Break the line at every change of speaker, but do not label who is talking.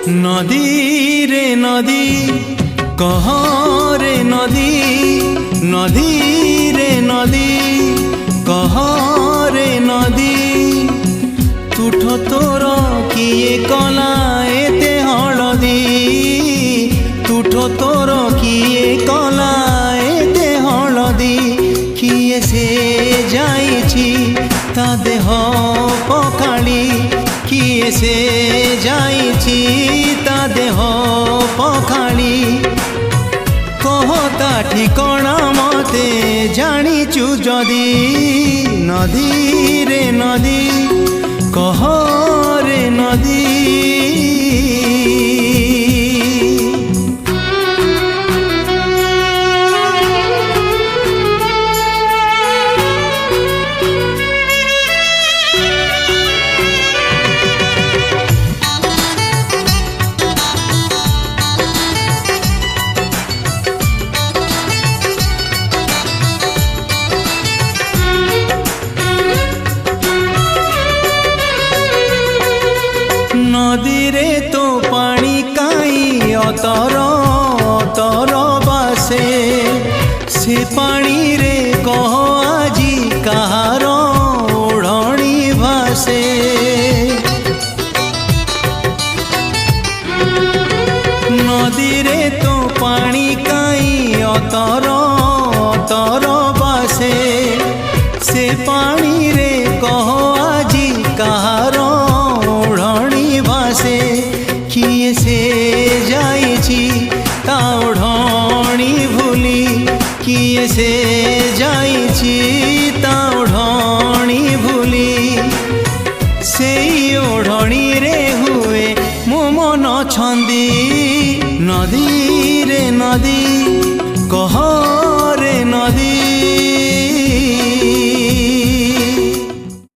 नदी रे नदी कह रे नदी नदी रे नदी कह रे नदी तुठ तोर किए कला एते हलदी तुठ तोर किए कला एते हलदी किए से जाइछि ता देह पखाड़ी किए से जाइछि ता देह पखाड़ी कहता ठिकणा मते जानिचु जदी नदी रे नदी कह रे नदी नदी रे तो पानी काई अतर अतर बासे से पानी रे कह आजी कहार ओढ़णी भासे नदी रे तो पानी काई अतर अतर बासे से पानी रे कह आजी कहार भासे किए से जाइछि ता ओढ़णी भूली किए से जाइछि ता ओढ़णी भूली सेई ओढ़णी रे हुए मो मन छंदी नदी रे नदी कह